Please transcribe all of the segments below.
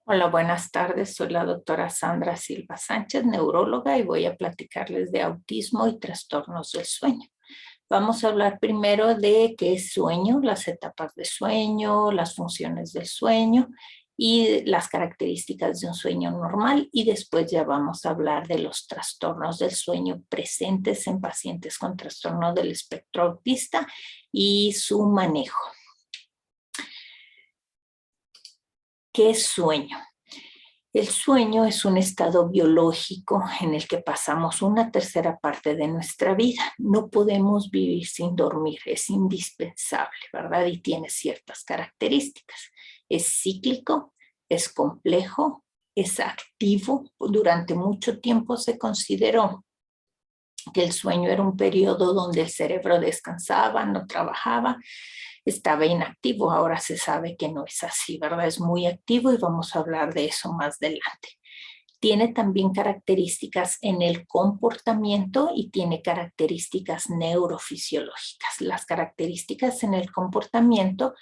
Hola, buenas tardes. Soy la doctora Sandra Silva Sánchez, neuróloga, y voy a platicarles de autismo y trastornos del sueño. Vamos a hablar primero de qué es sueño, las etapas de sueño, las funciones del sueño y las características de un sueño normal, y después ya vamos a hablar de los trastornos del sueño presentes en pacientes con trastorno del espectro autista y su manejo. ¿Qué es sueño? El sueño es un estado biológico en el que pasamos una tercera parte de nuestra vida. No podemos vivir sin dormir, es indispensable, ¿verdad? Y tiene ciertas características. Es cíclico, es complejo, es activo. Durante mucho tiempo se consideró que el sueño era un periodo donde el cerebro descansaba, no trabajaba, estaba inactivo. Ahora se sabe que no es así, ¿verdad? Es muy activo y vamos a hablar de eso más adelante. Tiene también características en el comportamiento y tiene características neurofisiológicas. Las características en el comportamiento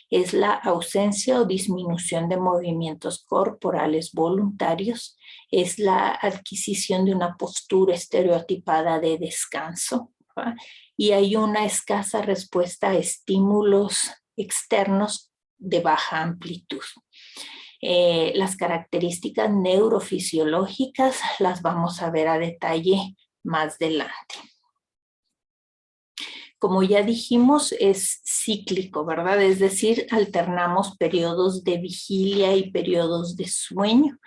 es la ausencia o disminución de movimientos corporales voluntarios, es la adquisición de una postura estereotipada de descanso, ¿verdad? Y hay una escasa respuesta a estímulos externos de baja amplitud. Las características neurofisiológicas las vamos a ver a detalle más adelante. Como ya dijimos, es cíclico, ¿verdad? Es decir, alternamos periodos de vigilia y periodos de sueño,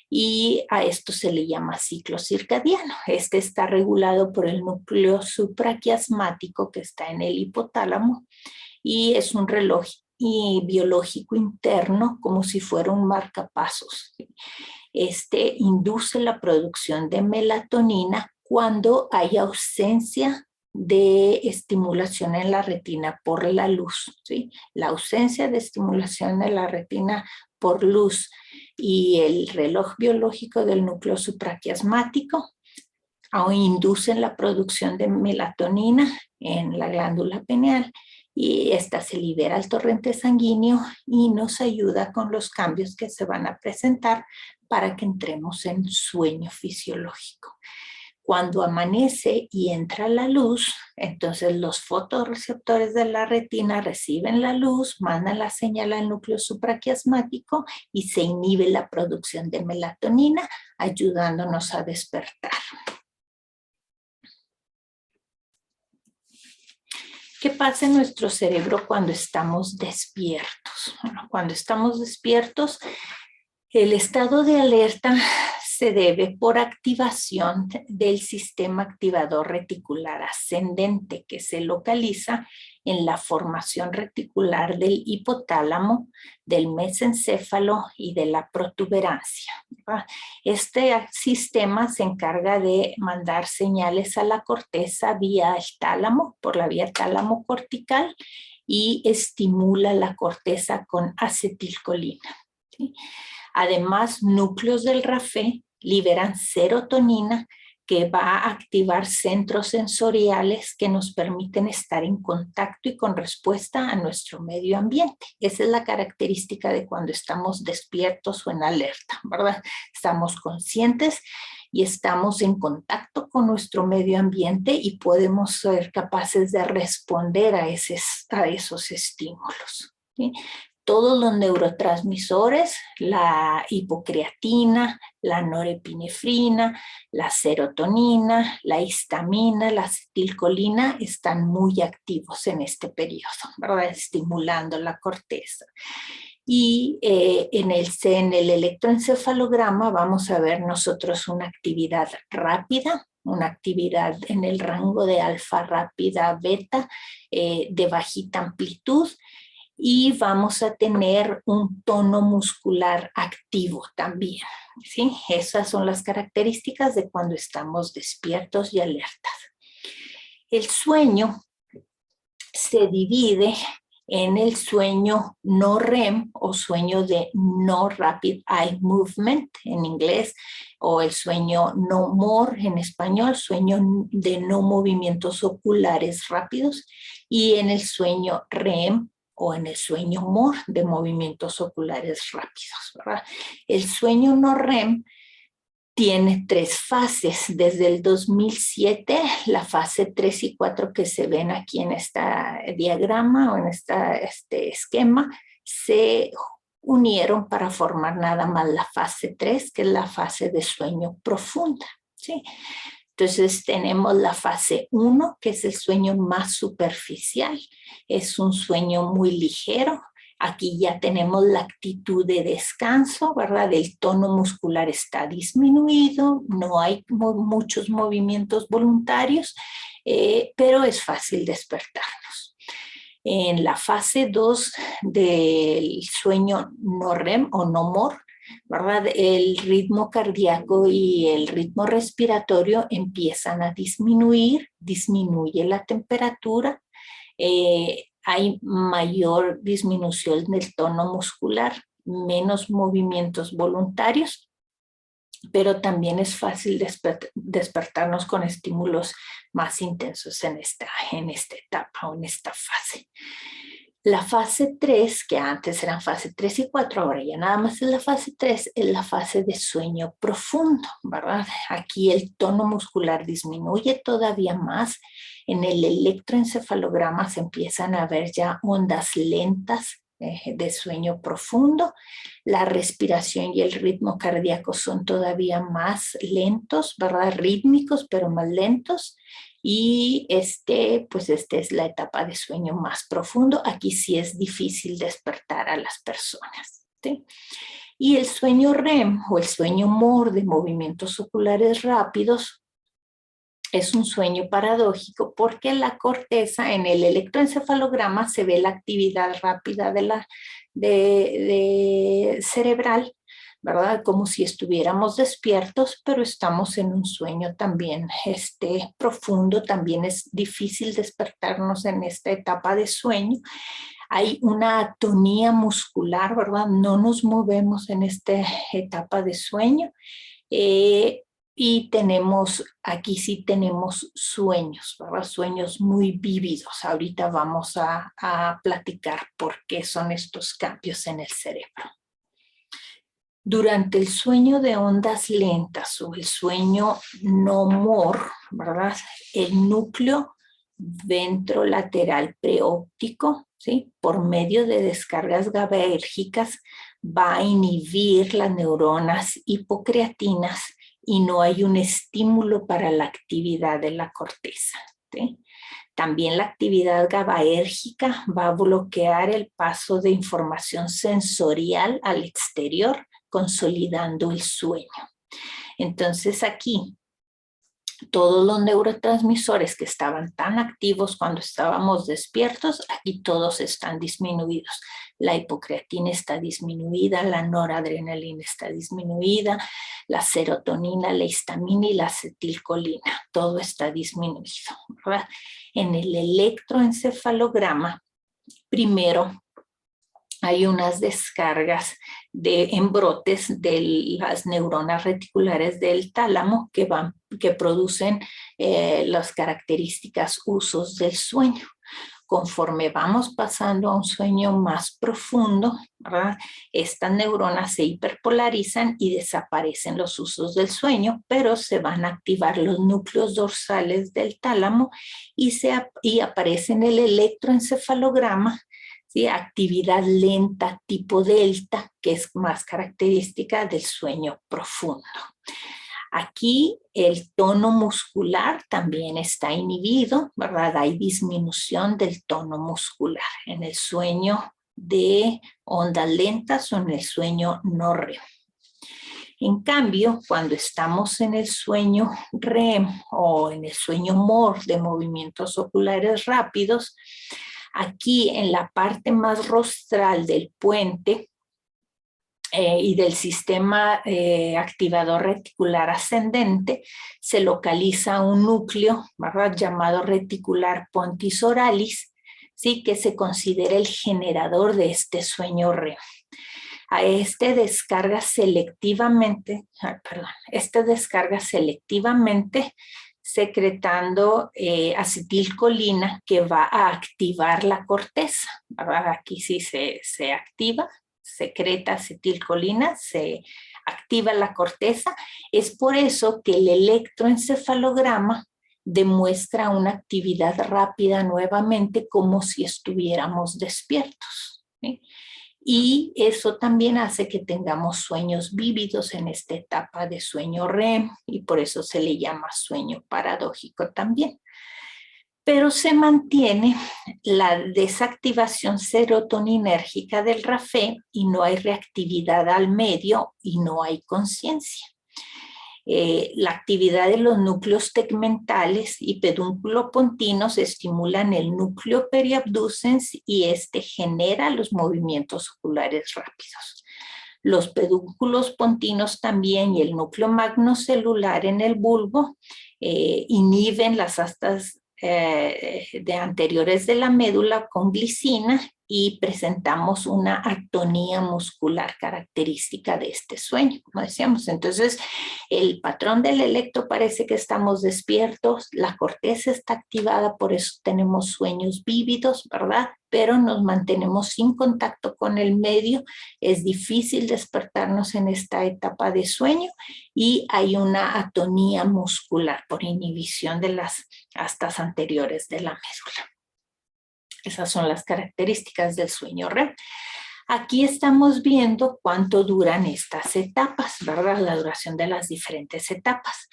y a esto se le llama ciclo circadiano. Este está regulado por el núcleo supraquiasmático que está en el hipotálamo, y es un reloj biológico interno, como si fuera un marcapasos. Este induce la producción de melatonina cuando hay ausencia de estimulación en la retina por la luz, ¿sí? La ausencia de estimulación en la retina por luz y el reloj biológico del núcleo supraquiasmático inducen la producción de melatonina en la glándula pineal, y esta se libera al torrente sanguíneo y nos ayuda con los cambios que se van a presentar para que entremos en sueño fisiológico. Cuando amanece y entra la luz, entonces los fotorreceptores de la retina reciben la luz, mandan la señal al núcleo supraquiasmático y se inhibe la producción de melatonina, ayudándonos a despertar. ¿Qué pasa en nuestro cerebro cuando estamos despiertos? Bueno, cuando estamos despiertos, el estado de alerta se debe por activación del sistema activador reticular ascendente, que se localiza en la formación reticular del hipotálamo, del mesencéfalo y de la protuberancia. Este sistema se encarga de mandar señales a la corteza vía el tálamo, por la vía tálamo cortical, y estimula la corteza con acetilcolina, ¿sí? Además, núcleos del RAFE liberan serotonina, que va a activar centros sensoriales que nos permiten estar en contacto y con respuesta a nuestro medio ambiente. Esa es la característica de cuando estamos despiertos o en alerta, ¿verdad? Estamos conscientes y estamos en contacto con nuestro medio ambiente y podemos ser capaces de responder a esos estímulos, ¿sí? Todos los neurotransmisores, la hipocreatina, la norepinefrina, la serotonina, la histamina, la acetilcolina, están muy activos en este periodo, ¿verdad? Estimulando la corteza. Y en el electroencefalograma vamos a ver nosotros una actividad rápida, una actividad en el rango de alfa rápida beta, de bajita amplitud, y vamos a tener un tono muscular activo también, ¿sí? Esas son las características de cuando estamos despiertos y alertas. El sueño se divide en el sueño no REM o sueño de no rapid eye movement en inglés, o el sueño no MOR en español, sueño de no movimientos oculares rápidos, y en el sueño REM o en el sueño MOR de movimientos oculares rápidos, ¿verdad? El sueño no REM tiene 3 fases. Desde el 2007, la fase 3 y 4 que se ven aquí en este diagrama o en este esquema, se unieron para formar nada más la fase 3, que es la fase de sueño profunda, ¿sí? Entonces tenemos la fase 1, que es el sueño más superficial. Es un sueño muy ligero. Aquí ya tenemos la actitud de descanso, ¿verdad? El tono muscular está disminuido, no hay muchos movimientos voluntarios, pero es fácil despertarnos. En la fase 2 del sueño no REM o no MOR, ¿verdad? El ritmo cardíaco y el ritmo respiratorio empiezan a disminuir, disminuye la temperatura, hay mayor disminución del tono muscular, menos movimientos voluntarios, pero también es fácil despertarnos con estímulos más intensos en esta etapa o en esta fase. La fase 3, que antes eran fase 3 y 4, ahora ya nada más es la fase 3, es la fase de sueño profundo, ¿verdad? Aquí el tono muscular disminuye todavía más. En el electroencefalograma se empiezan a ver ya ondas lentas de sueño profundo. La respiración y el ritmo cardíaco son todavía más lentos, ¿verdad? Rítmicos, pero más lentos. Y pues esta es la etapa de sueño más profundo. Aquí sí es difícil despertar a las personas, ¿sí? Y el sueño REM o el sueño MOR de movimientos oculares rápidos es un sueño paradójico porque en la corteza, en el electroencefalograma, se ve la actividad rápida de cerebral, ¿verdad? Como si estuviéramos despiertos, pero estamos en un sueño también profundo. También es difícil despertarnos en esta etapa de sueño. Hay una atonía muscular, ¿verdad? No nos movemos en esta etapa de sueño. Y aquí sí tenemos sueños, ¿verdad? Sueños muy vívidos. Ahorita vamos a platicar por qué son estos cambios en el cerebro. Durante el sueño de ondas lentas o el sueño no MOR, ¿verdad? El núcleo ventrolateral preóptico, ¿sí? Por medio de descargas GABAérgicas va a inhibir las neuronas hipocreatinas y no hay un estímulo para la actividad de la corteza, ¿sí? También la actividad GABAérgica va a bloquear el paso de información sensorial al exterior, consolidando el sueño. Entonces aquí, todos los neurotransmisores que estaban tan activos cuando estábamos despiertos, aquí todos están disminuidos. La hipocreatina está disminuida, la noradrenalina está disminuida, la serotonina, la histamina y la acetilcolina, todo está disminuido, ¿verdad? En el electroencefalograma, primero hay unas descargas en brotes de las neuronas reticulares del tálamo que producen las características usos del sueño. Conforme vamos pasando a un sueño más profundo, ¿verdad? Estas neuronas se hiperpolarizan y desaparecen los usos del sueño, pero se van a activar los núcleos dorsales del tálamo y aparece en el electroencefalograma, ¿sí? Actividad lenta tipo delta, que es más característica del sueño profundo. Aquí el tono muscular también está inhibido, ¿verdad? Hay disminución del tono muscular en el sueño de ondas lentas o en el sueño no REM. En cambio, cuando estamos en el sueño REM o en el sueño MOR de movimientos oculares rápidos, aquí en la parte más rostral del puente y del sistema activador reticular ascendente, se localiza un núcleo, ¿verdad? Llamado reticular pontis oralis, ¿sí? Que se considera el generador de este sueño REM. Esta descarga selectivamente secretando acetilcolina que va a activar la corteza, ¿verdad? Aquí sí se activa, secreta acetilcolina, se activa la corteza. Es por eso que el electroencefalograma demuestra una actividad rápida nuevamente como si estuviéramos despiertos, ¿sí? Y eso también hace que tengamos sueños vívidos en esta etapa de sueño REM y por eso se le llama sueño paradójico también. Pero se mantiene la desactivación serotoninérgica del RAFE y no hay reactividad al medio y no hay conciencia. La actividad de los núcleos tegmentales y pedúnculo-pontinos estimulan el núcleo periabducens y este genera los movimientos oculares rápidos. Los pedúnculos pontinos también y el núcleo magnocelular en el bulbo inhiben las astas de anteriores de la médula con glicina y presentamos una atonía muscular característica de este sueño, como decíamos. Entonces, el patrón del electro parece que estamos despiertos, la corteza está activada, por eso tenemos sueños vívidos, ¿verdad? Pero nos mantenemos sin contacto con el medio, es difícil despertarnos en esta etapa de sueño y hay una atonía muscular por inhibición de las astas anteriores de la médula. Esas son las características del sueño REM. Aquí estamos viendo cuánto duran estas etapas, ¿verdad? La duración de las diferentes etapas.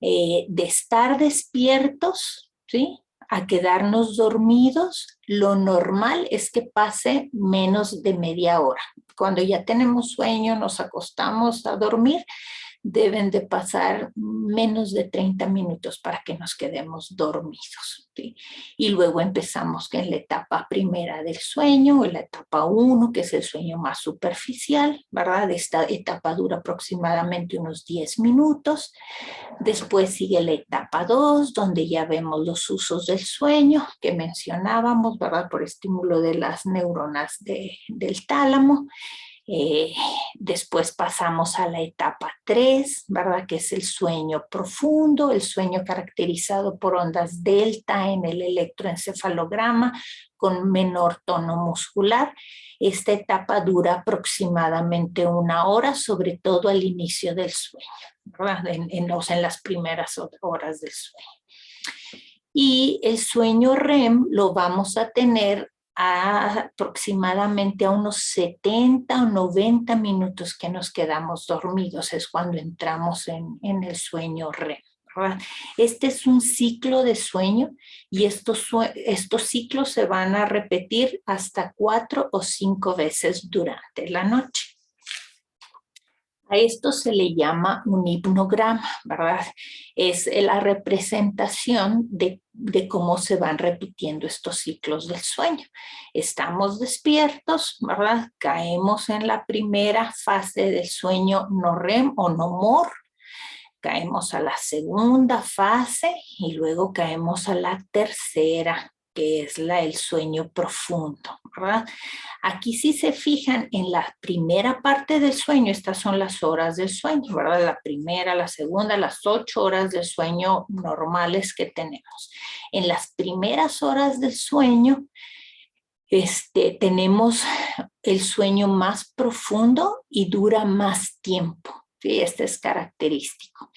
De estar despiertos, ¿sí?, a quedarnos dormidos, lo normal es que pase menos de media hora. Cuando ya tenemos sueño, nos acostamos a dormir, deben de pasar menos de 30 minutos para que nos quedemos dormidos, ¿sí? Y luego empezamos en la etapa primera del sueño, en la etapa 1, que es el sueño más superficial, ¿verdad? Esta etapa dura aproximadamente unos 10 minutos. Después sigue la etapa 2, donde ya vemos los usos del sueño que mencionábamos, ¿verdad? Por estímulo de las neuronas del tálamo. Después pasamos a la etapa 3, ¿verdad? Que es el sueño profundo, el sueño caracterizado por ondas delta en el electroencefalograma con menor tono muscular. Esta etapa dura aproximadamente 1 hora, sobre todo al inicio del sueño, ¿verdad? En las primeras horas del sueño. Y el sueño REM lo vamos a tener aproximadamente a unos 70 o 90 minutos que nos quedamos dormidos, es cuando entramos en el sueño REM, ¿verdad? Este es un ciclo de sueño y estos ciclos se van a repetir hasta 4 o 5 veces durante la noche. A esto se le llama un hipnograma, ¿verdad? Es la representación de cómo se van repitiendo estos ciclos del sueño. Estamos despiertos, ¿verdad? Caemos en la primera fase del sueño no REM o no MOR. Caemos a la segunda fase y luego caemos a la tercera, que es el sueño profundo, ¿verdad? Aquí si se fijan en la primera parte del sueño, estas son las horas del sueño, ¿verdad? La primera, la segunda, las 8 horas del sueño normales que tenemos. En las primeras horas del sueño, tenemos el sueño más profundo y dura más tiempo. Sí, este es característico.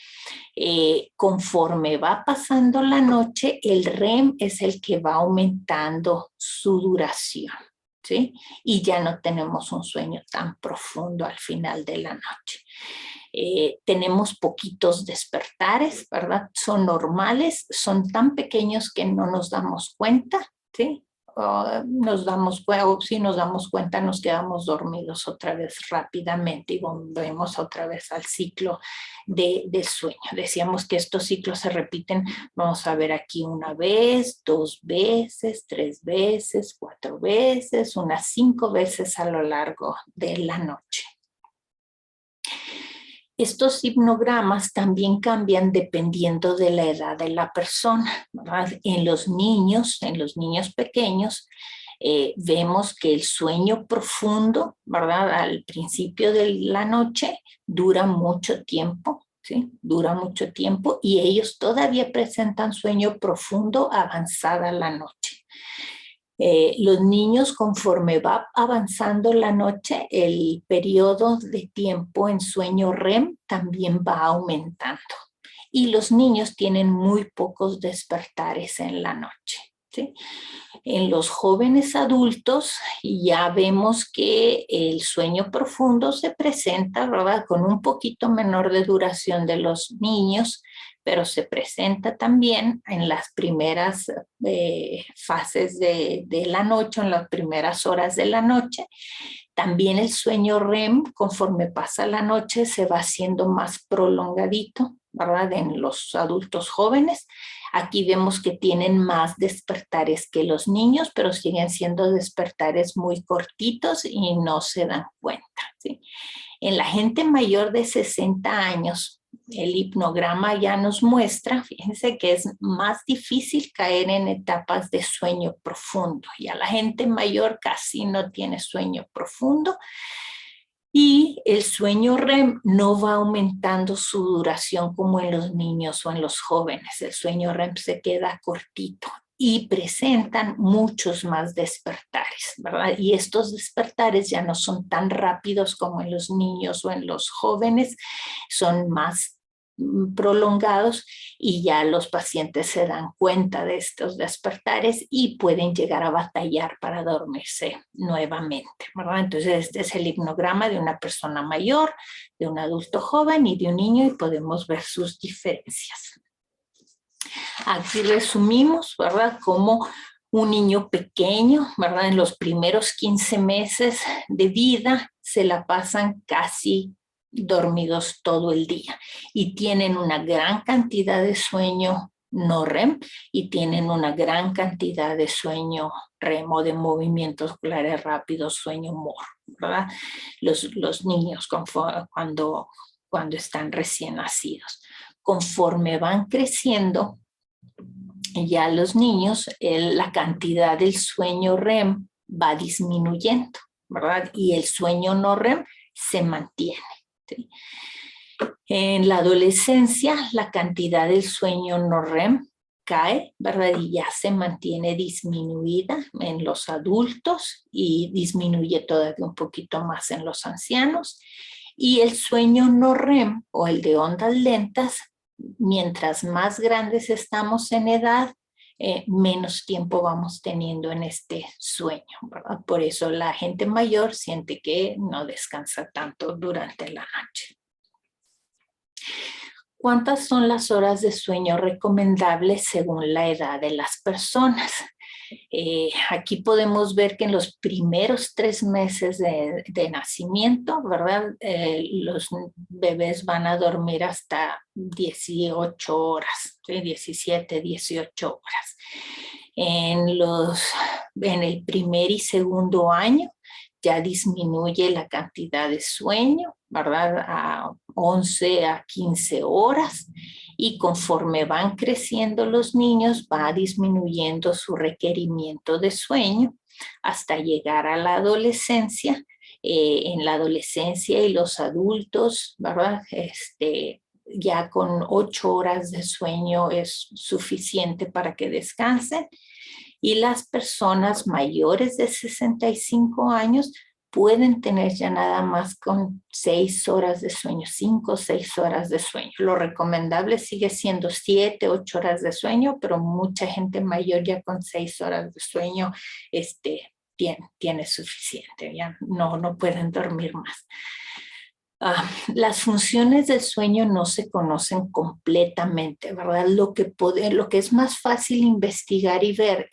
Conforme va pasando la noche, el REM es el que va aumentando su duración, ¿sí? Y ya no tenemos un sueño tan profundo al final de la noche. Tenemos poquitos despertares, ¿verdad? Son normales, son tan pequeños que no nos damos cuenta, ¿sí? Si nos damos cuenta, nos quedamos dormidos otra vez rápidamente y volvemos otra vez al ciclo del sueño. Decíamos que estos ciclos se repiten, vamos a ver aquí 1 vez, 2 veces, 3 veces, 4 veces, unas 5 veces a lo largo de la noche. Estos hipnogramas también cambian dependiendo de la edad de la persona, ¿verdad? En los niños pequeños, vemos que el sueño profundo, ¿verdad? Al principio de la noche dura mucho tiempo, ¿sí? Dura mucho tiempo y ellos todavía presentan sueño profundo avanzada la noche. Los niños, conforme va avanzando la noche, el periodo de tiempo en sueño REM también va aumentando. Y los niños tienen muy pocos despertares en la noche, ¿sí? En los jóvenes adultos ya vemos que el sueño profundo se presenta, ¿verdad?, con un poquito menor de duración de los niños, pero se presenta también en las primeras fases de la noche, en las primeras horas de la noche. También el sueño REM, conforme pasa la noche, se va haciendo más prolongadito, ¿verdad?, en los adultos jóvenes. Aquí vemos que tienen más despertares que los niños, pero siguen siendo despertares muy cortitos y no se dan cuenta, ¿sí? En la gente mayor de 60 años, el hipnograma ya nos muestra, fíjense que es más difícil caer en etapas de sueño profundo. Ya la gente mayor casi no tiene sueño profundo. Y el sueño REM no va aumentando su duración como en los niños o en los jóvenes. El sueño REM se queda cortito y presentan muchos más despertares, ¿verdad? Y estos despertares ya no son tan rápidos como en los niños o en los jóvenes, son más prolongados y ya los pacientes se dan cuenta de estos despertares y pueden llegar a batallar para dormirse nuevamente, ¿verdad? Entonces este es el hipnograma de una persona mayor, de un adulto joven y de un niño y podemos ver sus diferencias. Aquí resumimos, ¿verdad?, como un niño pequeño, ¿verdad?, en los primeros 15 meses de vida se la pasan casi dormidos todo el día y tienen una gran cantidad de sueño no REM y tienen una gran cantidad de sueño REM o de movimientos oculares rápidos, sueño MOR, ¿verdad? Los niños cuando están recién nacidos. Conforme van creciendo, ya los niños, la cantidad del sueño REM va disminuyendo, ¿verdad? Y el sueño no REM se mantiene, ¿sí? En la adolescencia, la cantidad del sueño no REM cae, ¿verdad? Y ya se mantiene disminuida en los adultos y disminuye todavía un poquito más en los ancianos. Y el sueño no REM o el de ondas lentas, mientras más grandes estamos en edad, menos tiempo vamos teniendo en este sueño, ¿verdad? Por eso la gente mayor siente que no descansa tanto durante la noche. ¿Cuántas son las horas de sueño recomendables según la edad de las personas? Aquí podemos ver que en los primeros 3 meses de nacimiento, ¿verdad? Los bebés van a dormir hasta 18 horas, ¿sí? 17, 18 horas. En el primer y segundo año ya disminuye la cantidad de sueño, ¿verdad?, a 11 a 15 horas. Y conforme van creciendo los niños, va disminuyendo su requerimiento de sueño hasta llegar a la adolescencia. En la adolescencia y los adultos, ¿verdad?, ya con 8 horas de sueño es suficiente para que descansen. Y las personas mayores de 65 años pueden tener ya nada más con 6 horas de sueño, 5 o 6 horas de sueño. Lo recomendable sigue siendo 7, 8 horas de sueño, pero mucha gente mayor ya con 6 horas de sueño tiene suficiente, ya no pueden dormir más. Las funciones del sueño no se conocen completamente, ¿verdad? Lo que es más fácil investigar y ver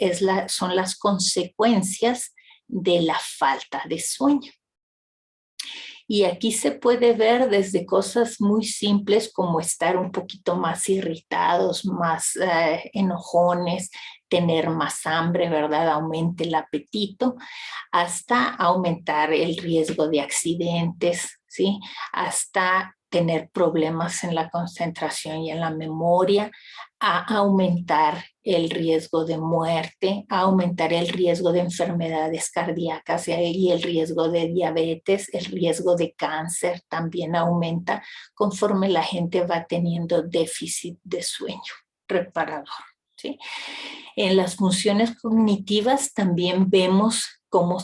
son las consecuencias de la falta de sueño. Y aquí se puede ver desde cosas muy simples como estar un poquito más irritados, más enojones, tener más hambre, ¿verdad? Aumente el apetito, hasta aumentar el riesgo de accidentes, ¿sí? Hasta tener problemas en la concentración y en la memoria, a aumentar el riesgo de muerte, a aumentar el riesgo de enfermedades cardíacas y el riesgo de diabetes, el riesgo de cáncer también aumenta conforme la gente va teniendo déficit de sueño reparador, ¿sí? En las funciones cognitivas también vemos cómo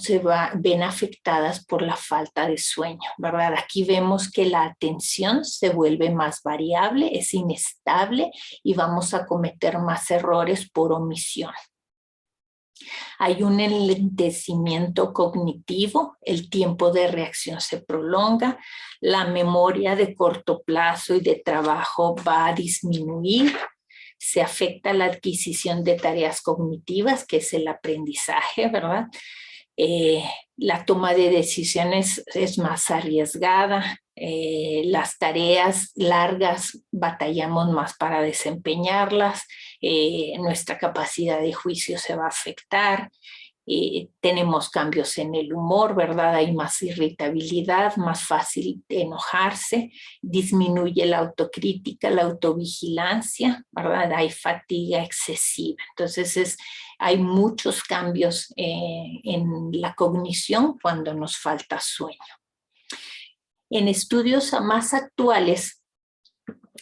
ven afectadas por la falta de sueño, ¿verdad? Aquí vemos que la atención se vuelve más variable, es inestable y vamos a cometer más errores por omisión. Hay un enlentecimiento cognitivo, el tiempo de reacción se prolonga, la memoria de corto plazo y de trabajo va a disminuir, se afecta la adquisición de tareas cognitivas, que es el aprendizaje, ¿verdad? La toma de decisiones es más arriesgada, las tareas largas batallamos más para desempeñarlas, nuestra capacidad de juicio se va a afectar, tenemos cambios en el humor, ¿verdad? Hay más irritabilidad, más fácil de enojarse, disminuye la autocrítica, la autovigilancia, ¿verdad? Hay fatiga excesiva. Entonces hay muchos cambios en la cognición cuando nos falta sueño. En estudios más actuales,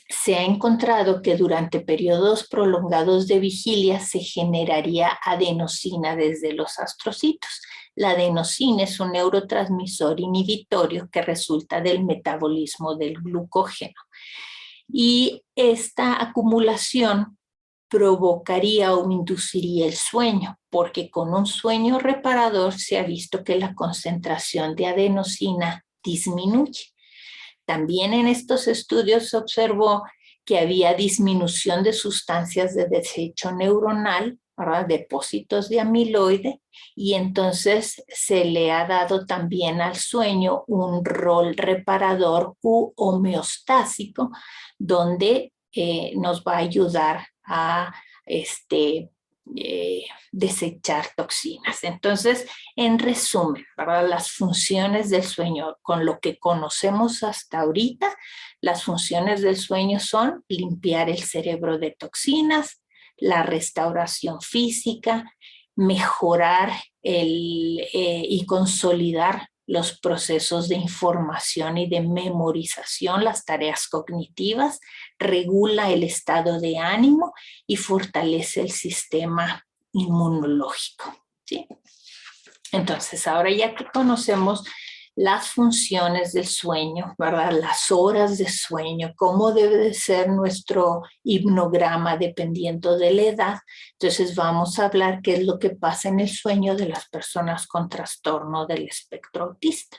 se ha encontrado que durante periodos prolongados de vigilia se generaría adenosina desde los astrocitos. La adenosina es un neurotransmisor inhibitorio que resulta del metabolismo del glucógeno. Y esta acumulación provocaría o induciría el sueño, porque con un sueño reparador se ha visto que la concentración de adenosina disminuye. También en estos estudios se observó que había disminución de sustancias de desecho neuronal, ¿verdad? Depósitos de amiloide, y entonces se le ha dado también al sueño un rol reparador u homeostásico, donde nos va a ayudar a desechar toxinas. Entonces, en resumen, ¿verdad? Las funciones del sueño, con lo que conocemos hasta ahorita, las funciones del sueño son limpiar el cerebro de toxinas, la restauración física, mejorar y consolidar los procesos de información y de memorización, las tareas cognitivas, regula el estado de ánimo y fortalece el sistema inmunológico, ¿sí? Entonces, ahora ya que conocemos las funciones del sueño, ¿verdad? Las horas de sueño, cómo debe de ser nuestro hipnograma dependiendo de la edad. Entonces vamos a hablar qué es lo que pasa en el sueño de las personas con trastorno del espectro autista.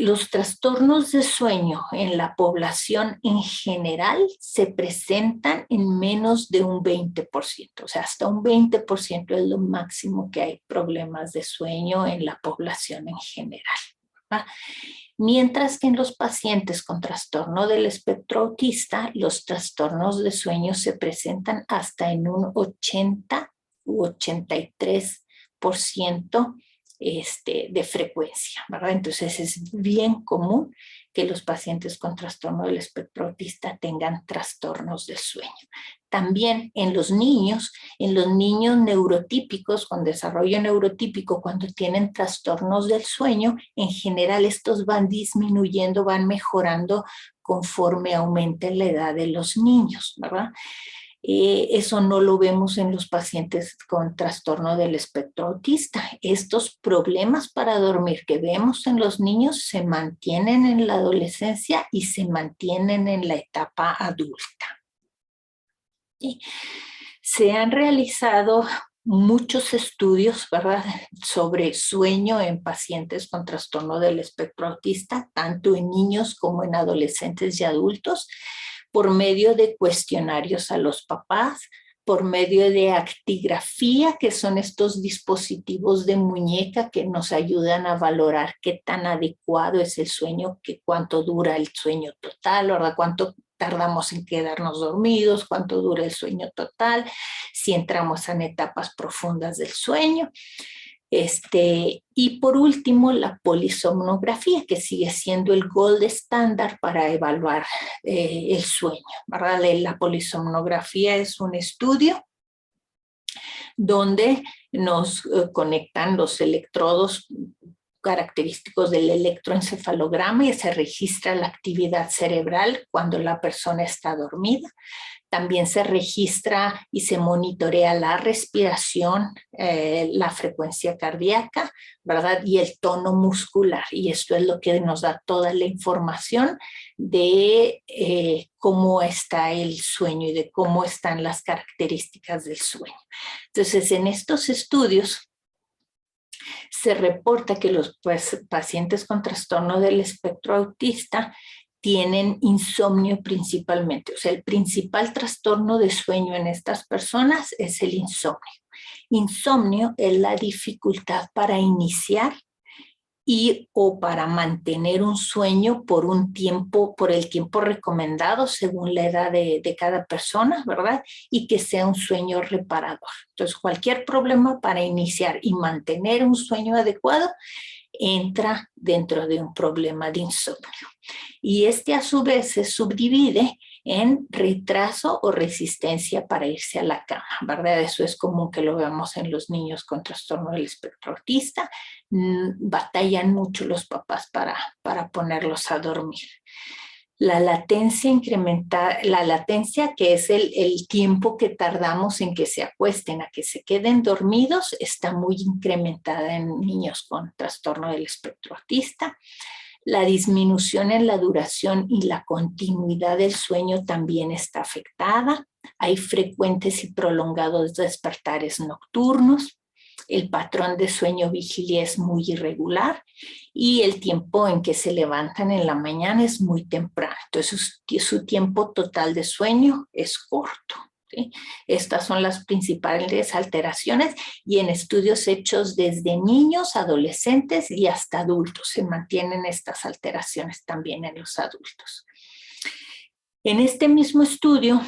Los trastornos de sueño en la población en general se presentan en menos de un 20%, o sea, hasta un 20% es lo máximo que hay problemas de sueño en la población en general, ¿verdad? Mientras que en los pacientes con trastorno del espectro autista, los trastornos de sueño se presentan hasta en un 80 u 83% de frecuencia, ¿verdad? Entonces es bien común que los pacientes con trastorno del espectro autista tengan trastornos del sueño. También en los niños neurotípicos, con desarrollo neurotípico, cuando tienen trastornos del sueño, en general estos van disminuyendo, van mejorando conforme aumenta la edad de los niños, ¿verdad? Eso no lo vemos en los pacientes con trastorno del espectro autista. Estos problemas para dormir que vemos en los niños se mantienen en la adolescencia y se mantienen en la etapa adulta. ¿Sí? Se han realizado muchos estudios, ¿verdad?, sobre sueño en pacientes con trastorno del espectro autista, tanto en niños como en adolescentes y adultos, por medio de cuestionarios a los papás, por medio de actigrafía, que son estos dispositivos de muñeca que nos ayudan a valorar qué tan adecuado es el sueño, cuánto dura el sueño total, ¿verdad? Cuánto tardamos en quedarnos dormidos, cuánto dura el sueño total, si entramos en etapas profundas del sueño. Y por último, la polisomnografía, que sigue siendo el gold estándar para evaluar el sueño, ¿verdad? La polisomnografía es un estudio donde nos conectan los electrodos característicos del electroencefalograma y se registra la actividad cerebral cuando la persona está dormida. También se registra y se monitorea la respiración, la frecuencia cardíaca, ¿verdad? Y el tono muscular. Y esto es lo que nos da toda la información de cómo está el sueño y de cómo están las características del sueño. Entonces, en estos estudios se reporta que los pacientes con trastorno del espectro autista tienen insomnio principalmente. O sea, el principal trastorno de sueño en estas personas es el insomnio. Insomnio es la dificultad para iniciar y o para mantener un sueño por un tiempo, por el tiempo recomendado según la edad de cada persona, ¿verdad? Y que sea un sueño reparador. Entonces, cualquier problema para iniciar y mantener un sueño adecuado entra dentro de un problema de insomnio. Y a su vez se subdivide en retraso o resistencia para irse a la cama, ¿verdad? Eso es común que lo veamos en los niños con trastorno del espectro autista. Batallan mucho los papás para ponerlos a dormir. La latencia incrementa, la latencia que es el tiempo que tardamos en que se acuesten a que se queden dormidos, está muy incrementada en niños con trastorno del espectro autista. La disminución en la duración y la continuidad del sueño también está afectada. Hay frecuentes y prolongados despertares nocturnos. El patrón de sueño-vigilia es muy irregular y el tiempo en que se levantan en la mañana es muy temprano. Entonces, su tiempo total de sueño es corto. ¿Sí? Estas son las principales alteraciones y en estudios hechos desde niños, adolescentes y hasta adultos se mantienen estas alteraciones también en los adultos. En este mismo estudio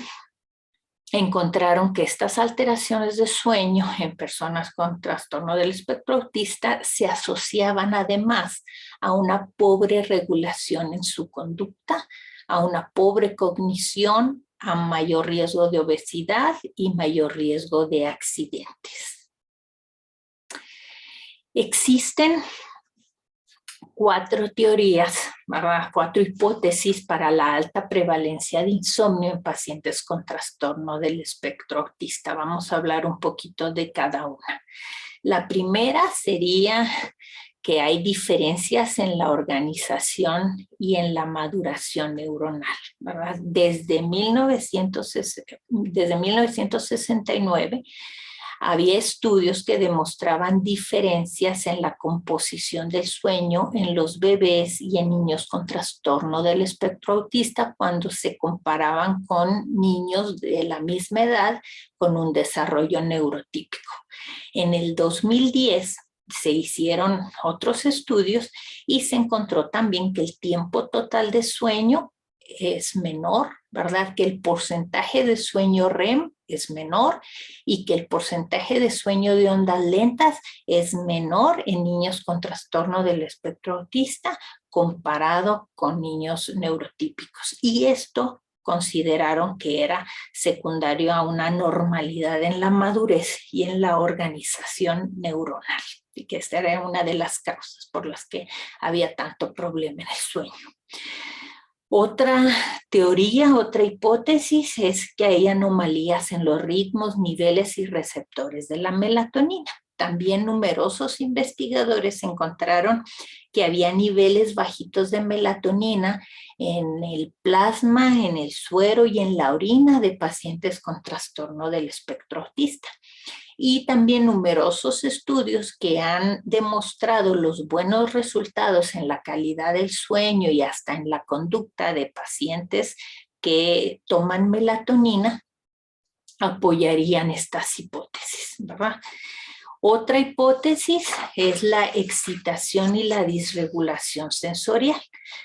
encontraron que estas alteraciones de sueño en personas con trastorno del espectro autista se asociaban además a una pobre regulación en su conducta, a una pobre cognición, a mayor riesgo de obesidad y mayor riesgo de accidentes. Existen 4 teorías, ¿verdad? 4 hipótesis para la alta prevalencia de insomnio en pacientes con trastorno del espectro autista. Vamos a hablar un poquito de cada una. La primera sería que hay diferencias en la organización y en la maduración neuronal, ¿verdad? Desde 1969 había estudios que demostraban diferencias en la composición del sueño en los bebés y en niños con trastorno del espectro autista cuando se comparaban con niños de la misma edad con un desarrollo neurotípico. En el 2010 se hicieron otros estudios y se encontró también que el tiempo total de sueño es menor, ¿verdad? Que el porcentaje de sueño REM es menor y que el porcentaje de sueño de ondas lentas es menor en niños con trastorno del espectro autista comparado con niños neurotípicos. Y esto consideraron que era secundario a una normalidad en la madurez y en la organización neuronal, y que esta era una de las causas por las que había tanto problema en el sueño. Otra teoría, otra hipótesis es que hay anomalías en los ritmos, niveles y receptores de la melatonina. También numerosos investigadores encontraron que había niveles bajitos de melatonina en el plasma, en el suero y en la orina de pacientes con trastorno del espectro autista. Y también numerosos estudios que han demostrado los buenos resultados en la calidad del sueño y hasta en la conducta de pacientes que toman melatonina apoyarían estas hipótesis, ¿verdad? Otra hipótesis es la excitación y la disregulación sensorial.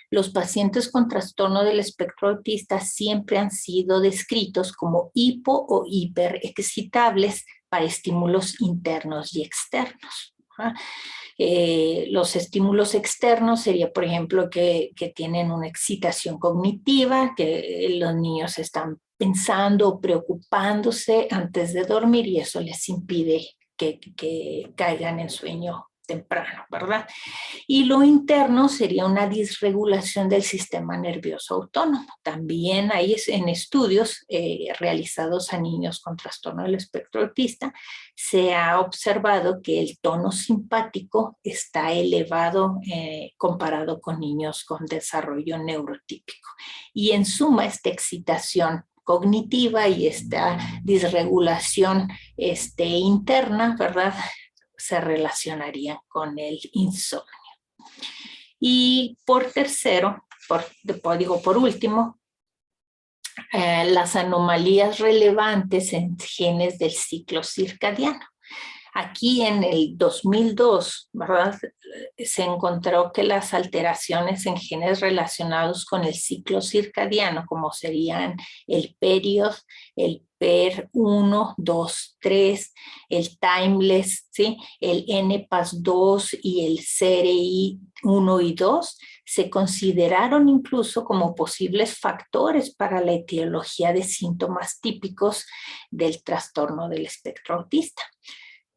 Los pacientes con trastorno del espectro autista siempre han sido descritos como hipo o hiperexcitables para estímulos internos y externos. ¿verdad? Los estímulos externos sería, por ejemplo, que tienen una excitación cognitiva, que los niños están pensando o preocupándose antes de dormir y eso les impide que caigan en sueño temprano, ¿verdad? Y lo interno sería una disregulación del sistema nervioso autónomo. También hay en estudios realizados a niños con trastorno del espectro autista, se ha observado que el tono simpático está elevado comparado con niños con desarrollo neurotípico. Y en suma, esta excitación cognitiva y esta disregulación interna, ¿verdad?, se relacionarían con el insomnio. Y por tercero, por último, las anomalías relevantes en genes del ciclo circadiano. Aquí en el 2002, ¿verdad?, se encontró que las alteraciones en genes relacionados con el ciclo circadiano, como serían el PERIOD, el PER1, 2, 3, el Timeless, ¿sí?, el NPAS2 y el CRI1 y 2, se consideraron incluso como posibles factores para la etiología de síntomas típicos del trastorno del espectro autista.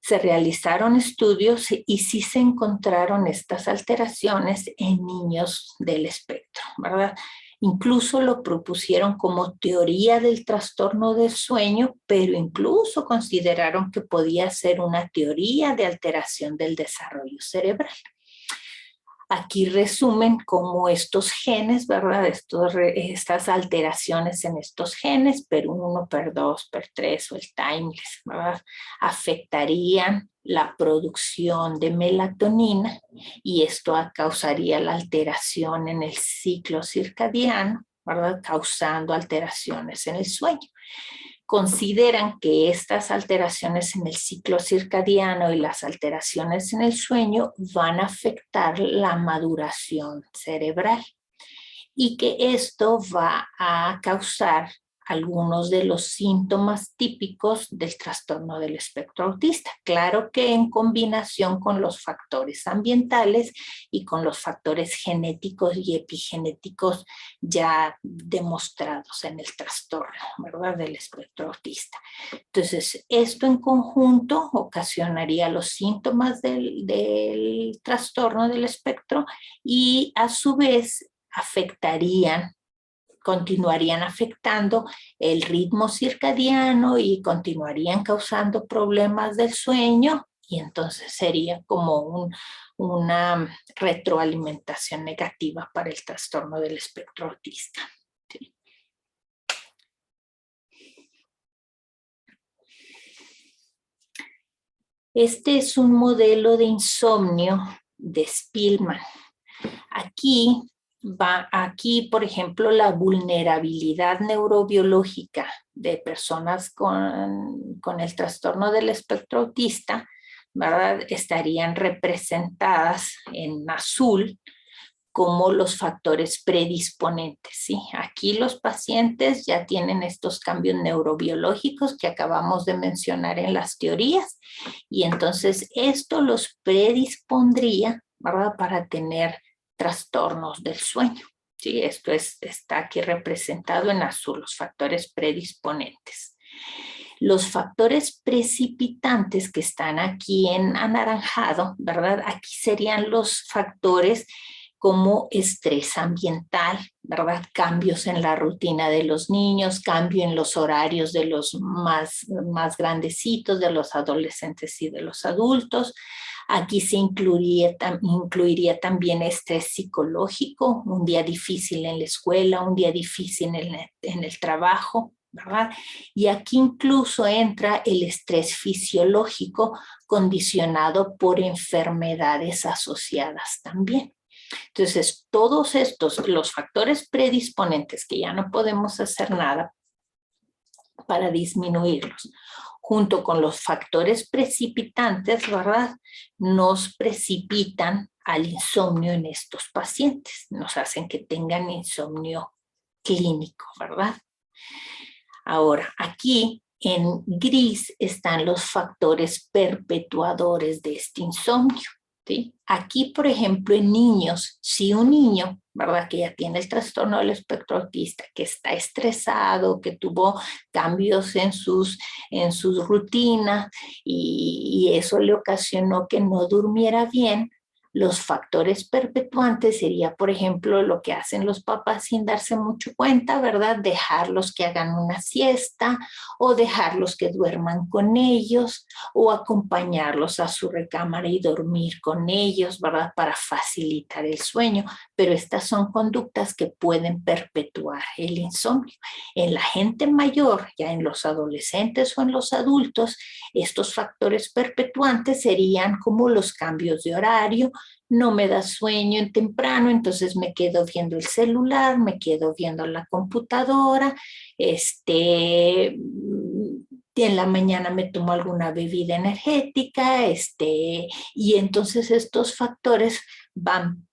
Se realizaron estudios y sí se encontraron estas alteraciones en niños del espectro, ¿verdad? Incluso lo propusieron como teoría del trastorno del sueño, pero incluso consideraron que podía ser una teoría de alteración del desarrollo cerebral. Aquí resumen cómo estos genes, ¿verdad?, estas alteraciones en estos genes, PER1, PER2, PER3 o el Timeless, ¿verdad?, afectarían la producción de melatonina y esto causaría la alteración en el ciclo circadiano, ¿verdad?, causando alteraciones en el sueño. Consideran que estas alteraciones en el ciclo circadiano y las alteraciones en el sueño van a afectar la maduración cerebral y que esto va a causar algunos de los síntomas típicos del trastorno del espectro autista. Claro que en combinación con los factores ambientales y con los factores genéticos y epigenéticos ya demostrados en el trastorno, ¿verdad?, del espectro autista. Entonces, esto en conjunto ocasionaría los síntomas del trastorno del espectro y a su vez continuarían afectando el ritmo circadiano y continuarían causando problemas del sueño y entonces sería como una retroalimentación negativa para el trastorno del espectro autista. ¿Sí? Este es un modelo de insomnio de Spielman. Aquí, por ejemplo, la vulnerabilidad neurobiológica de personas con el trastorno del espectro autista, ¿verdad?, estarían representadas en azul como los factores predisponentes, ¿sí? Aquí los pacientes ya tienen estos cambios neurobiológicos que acabamos de mencionar en las teorías y entonces esto los predispondría, ¿verdad?, para tener trastornos del sueño. Sí, esto está aquí representado en azul, los factores predisponentes. Los factores precipitantes que están aquí en anaranjado, ¿verdad? Aquí serían los factores como estrés ambiental, ¿verdad?, cambios en la rutina de los niños, cambio en los horarios de los más grandecitos, de los adolescentes y de los adultos. Aquí se incluiría también estrés psicológico, un día difícil en la escuela, un día difícil en el trabajo, ¿verdad? Y aquí incluso entra el estrés fisiológico condicionado por enfermedades asociadas también. Entonces, todos estos, los factores predisponentes que ya no podemos hacer nada para disminuirlos, junto con los factores precipitantes, ¿verdad?, nos precipitan al insomnio en estos pacientes, nos hacen que tengan insomnio clínico, ¿verdad? Ahora, aquí En gris están los factores perpetuadores de este insomnio, ¿sí? Aquí, por ejemplo, en niños, si un niño, ¿verdad?, que ya tiene el trastorno del espectro autista, que está estresado, que tuvo cambios en sus rutinas y eso le ocasionó que no durmiera bien, los factores perpetuantes sería, por ejemplo, lo que hacen los papás sin darse mucho cuenta, ¿verdad? Dejarlos que hagan una siesta o dejarlos que duerman con ellos o acompañarlos a su recámara y dormir con ellos, ¿verdad? Para facilitar el sueño. Pero estas son conductas que pueden perpetuar el insomnio. En la gente mayor, ya en los adolescentes o en los adultos, estos factores perpetuantes serían como los cambios de horario. No me da sueño en temprano, entonces me quedo viendo el celular, me quedo viendo la computadora, en la mañana me tomo alguna bebida energética, y entonces estos factores van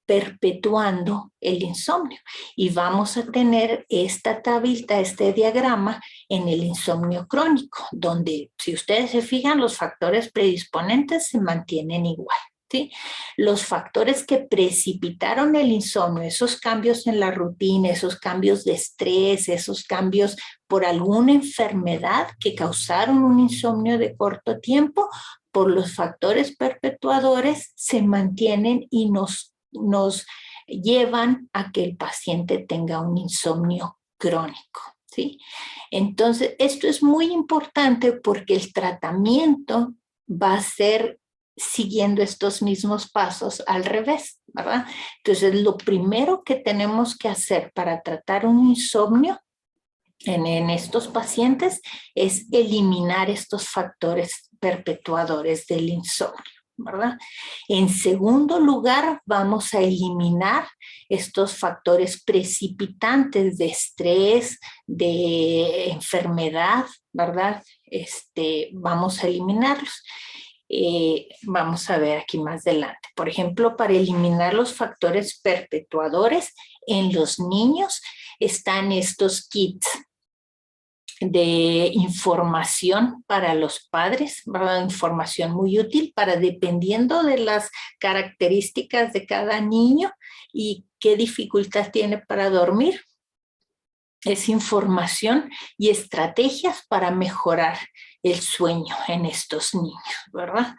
perpetuando el insomnio y vamos a tener esta tablita, este diagrama en el insomnio crónico, donde si ustedes se fijan los factores predisponentes se mantienen igual. ¿Sí? Los factores que precipitaron el insomnio, esos cambios en la rutina, esos cambios de estrés, esos cambios por alguna enfermedad que causaron un insomnio de corto tiempo, por los factores perpetuadores se mantienen y nos llevan a que el paciente tenga un insomnio crónico. ¿Sí? Entonces, esto es muy importante porque el tratamiento va a ser siguiendo estos mismos pasos al revés, ¿verdad? Entonces, lo primero que tenemos que hacer para tratar un insomnio en estos pacientes es eliminar estos factores perpetuadores del insomnio, ¿verdad? En segundo lugar, vamos a eliminar estos factores precipitantes de estrés, de enfermedad, ¿verdad? Vamos a eliminarlos. Vamos a ver aquí más adelante. Por ejemplo, para eliminar los factores perpetuadores en los niños están estos kits de información para los padres, ¿verdad? Información muy útil para dependiendo de las características de cada niño y qué dificultad tiene para dormir. Es información y estrategias para mejorar el sueño en estos niños, ¿verdad?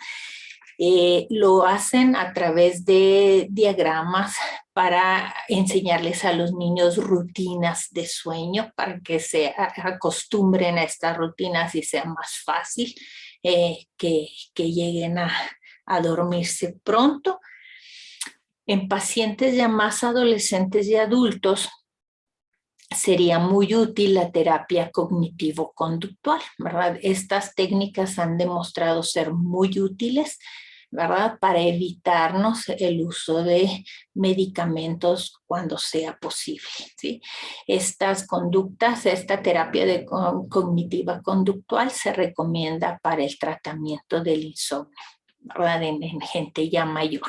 Lo hacen a través de diagramas para enseñarles a los niños rutinas de sueño para que se acostumbren a estas rutinas y sea más fácil que lleguen a dormirse pronto. En pacientes ya más adolescentes y adultos, sería muy útil la terapia cognitivo-conductual, ¿verdad? Estas técnicas han demostrado ser muy útiles, ¿verdad? Para evitarnos el uso de medicamentos cuando sea posible, ¿sí? Estas conductas, esta terapia de cognitiva conductual se recomienda para el tratamiento del insomnio, ¿verdad? En gente ya mayor.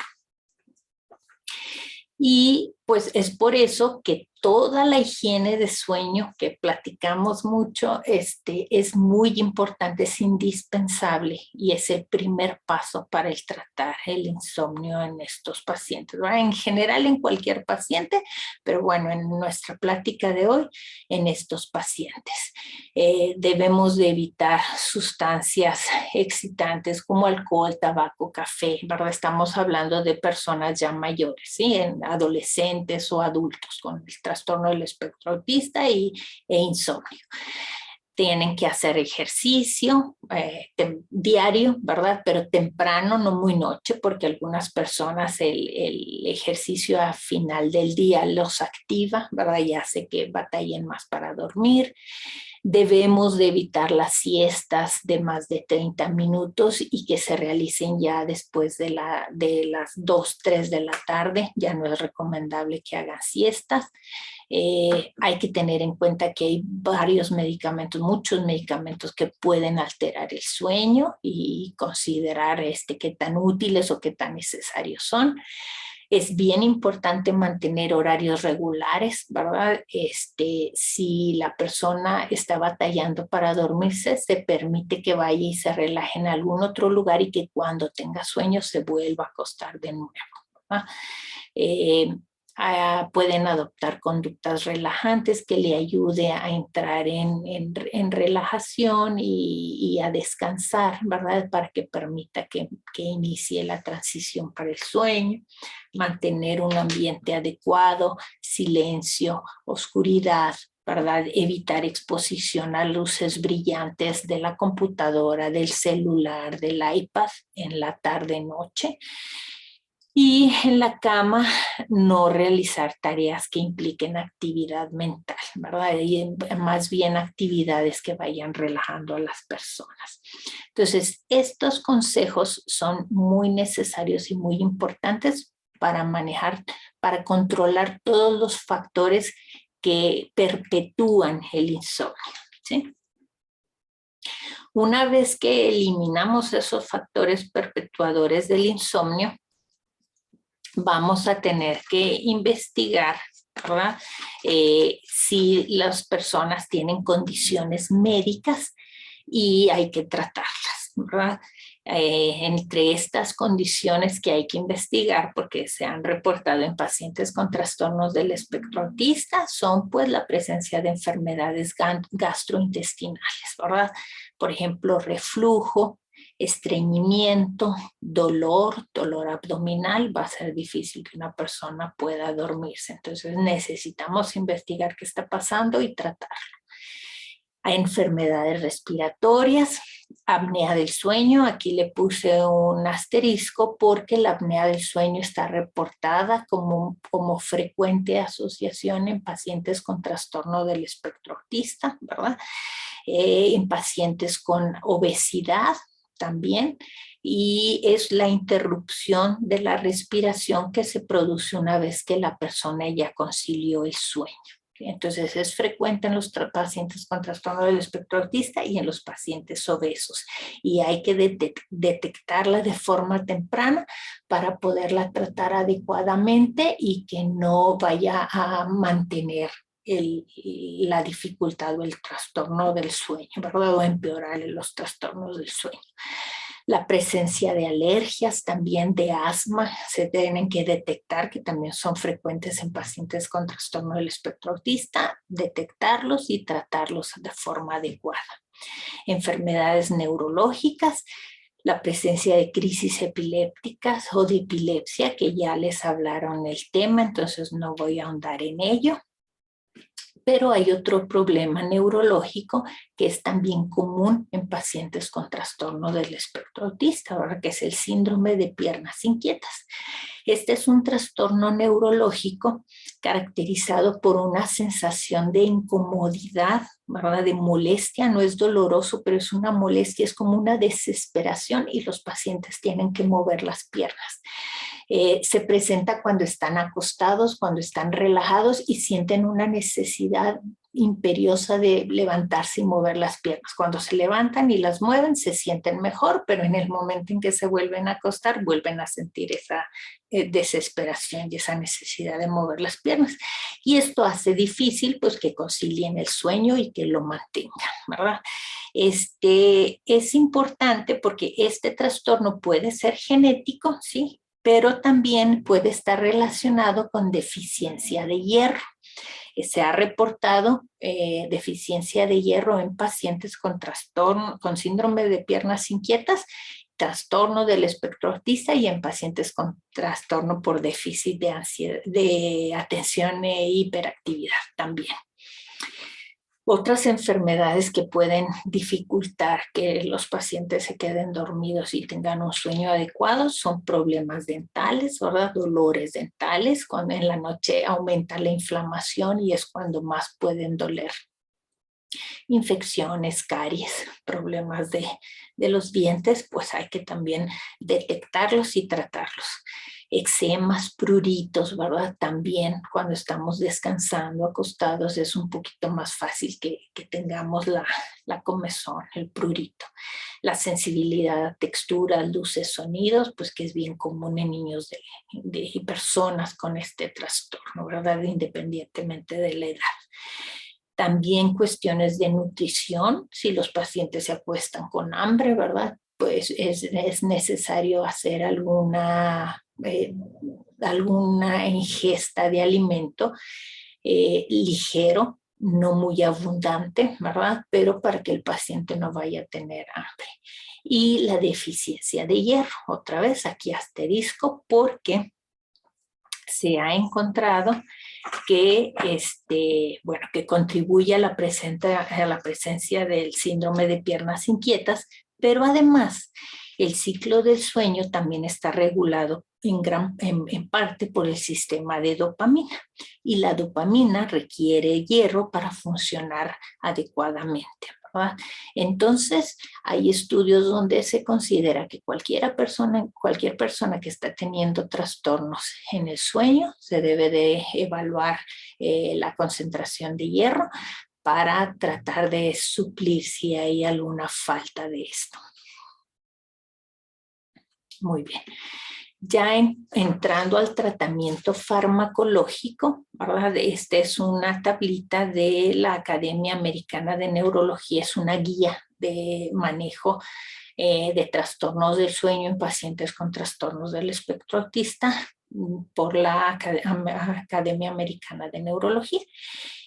Y pues es por eso que toda la higiene de sueño que platicamos mucho es muy importante, es indispensable y es el primer paso para el tratar el insomnio en estos pacientes, ¿verdad? En general en cualquier paciente, pero bueno, en nuestra plática de hoy, en estos pacientes. Debemos de evitar sustancias excitantes como alcohol, tabaco, café, ¿verdad? Estamos hablando de personas ya mayores, ¿sí? En adolescentes o adultos con el trastorno del espectro autista e insomnio. Tienen que hacer ejercicio diario, ¿verdad? Pero temprano, no muy noche, porque algunas personas el ejercicio a final del día los activa, ¿verdad? Y hace que batallen más para dormir. Debemos de evitar las siestas de más de 30 minutos y que se realicen ya después de las 2, 3 de la tarde. Ya no es recomendable que hagan siestas. Hay que tener en cuenta que hay varios medicamentos, muchos medicamentos que pueden alterar el sueño y considerar qué tan útiles o qué tan necesarios son. Es bien importante mantener horarios regulares, ¿verdad? Si la persona está batallando para dormirse, se permite que vaya y se relaje en algún otro lugar y que cuando tenga sueño se vuelva a acostar de nuevo, ¿verdad? Eh, Pueden adoptar conductas relajantes que le ayude a entrar en relajación y a descansar, ¿verdad? Para que permita que inicie la transición para el sueño, mantener un ambiente adecuado, silencio, oscuridad, ¿verdad? Evitar exposición a luces brillantes de la computadora, del celular, del iPad en la tarde-noche. Y en la cama no realizar tareas que impliquen actividad mental, ¿verdad? Y más bien actividades que vayan relajando a las personas. Entonces, estos consejos son muy necesarios y muy importantes para manejar, para controlar todos los factores que perpetúan el insomnio, ¿sí? Una vez que eliminamos esos factores perpetuadores del insomnio, vamos a tener que investigar, ¿verdad? Si las personas tienen condiciones médicas y hay que tratarlas, ¿verdad? Entre estas condiciones que hay que investigar, porque se han reportado en pacientes con trastornos del espectro autista, son pues la presencia de enfermedades gastrointestinales, ¿verdad? Por ejemplo, reflujo, estreñimiento, dolor abdominal. Va a ser difícil que una persona pueda dormirse. Entonces necesitamos investigar qué está pasando y tratarlo. Hay enfermedades respiratorias, apnea del sueño. Aquí le puse un asterisco porque la apnea del sueño está reportada como frecuente asociación en pacientes con trastorno del espectro autista, ¿verdad? En pacientes con obesidad también, y es la interrupción de la respiración que se produce una vez que la persona ya concilió el sueño. Entonces es frecuente en los pacientes con trastorno del espectro autista y en los pacientes obesos, y hay que detectarla de forma temprana para poderla tratar adecuadamente y que no vaya a mantener la dificultad o el trastorno del sueño, ¿verdad? O empeorar los trastornos del sueño. La presencia de alergias, también de asma, se tienen que detectar, que también son frecuentes en pacientes con trastorno del espectro autista, detectarlos y tratarlos de forma adecuada. Enfermedades neurológicas, la presencia de crisis epilépticas o de epilepsia, que ya les hablaron el tema, entonces no voy a ahondar en ello. Pero hay otro problema neurológico que es también común en pacientes con trastorno del espectro autista, ¿verdad? Que es el síndrome de piernas inquietas. Este es un trastorno neurológico caracterizado por una sensación de incomodidad, ¿verdad? De molestia. No es doloroso, pero es una molestia, es como una desesperación y los pacientes tienen que mover las piernas. Se presenta cuando están acostados, cuando están relajados y sienten una necesidad imperiosa de levantarse y mover las piernas. Cuando se levantan y las mueven, se sienten mejor, pero en el momento en que se vuelven a acostar, vuelven a sentir esa desesperación y esa necesidad de mover las piernas. Y esto hace difícil pues que concilien el sueño y que lo mantengan, ¿verdad? Es importante porque este trastorno puede ser genético, ¿sí? Pero también puede estar relacionado con deficiencia de hierro. Se ha reportado deficiencia de hierro en pacientes con trastorno, con síndrome de piernas inquietas, trastorno del espectro autista y en pacientes con trastorno por déficit de ansiedad, de atención e hiperactividad también. Otras enfermedades que pueden dificultar que los pacientes se queden dormidos y tengan un sueño adecuado son problemas dentales, ¿verdad? Dolores dentales, cuando en la noche aumenta la inflamación y es cuando más pueden doler. Infecciones, caries, problemas de los dientes, pues hay que también detectarlos y tratarlos. eczemas, pruritos, ¿verdad? También cuando estamos descansando, acostados, es un poquito más fácil que tengamos la comezón, el prurito. La sensibilidad a texturas, luces, sonidos, pues que es bien común en niños y personas con este trastorno, ¿verdad? Independientemente de la edad. También cuestiones de nutrición, si los pacientes se acuestan con hambre, ¿verdad? Pues es necesario hacer alguna ingesta de alimento ligero, no muy abundante, ¿verdad? Pero para que el paciente no vaya a tener hambre. Y la deficiencia de hierro, otra vez aquí asterisco, porque se ha encontrado que, que contribuye a la presencia del síndrome de piernas inquietas, pero además el ciclo del sueño también está regulado en parte por el sistema de dopamina, y la dopamina requiere hierro para funcionar adecuadamente, ¿verdad? Entonces, hay estudios donde se considera que cualquier persona que está teniendo trastornos en el sueño se debe de evaluar la concentración de hierro para tratar de suplir si hay alguna falta de esto. Muy bien. Ya entrando al tratamiento farmacológico, ¿verdad? Esta es una tablita de la Academia Americana de Neurología, es una guía de manejo de trastornos del sueño en pacientes con trastornos del espectro autista por la Academia Americana de Neurología.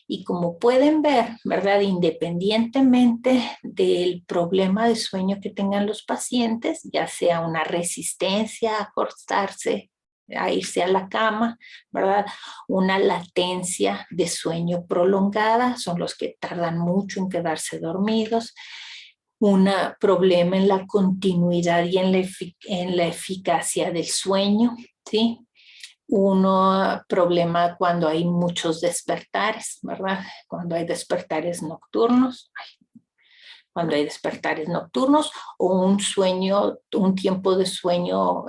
Y como pueden ver, ¿verdad? Independientemente del problema de sueño que tengan los pacientes, ya sea una resistencia a acostarse, a irse a la cama, ¿verdad? Una latencia de sueño prolongada, son los que tardan mucho en quedarse dormidos, un problema en la continuidad y en la eficacia del sueño, ¿sí? Un problema cuando hay muchos despertares, ¿verdad? Cuando hay despertares nocturnos, o un tiempo de sueño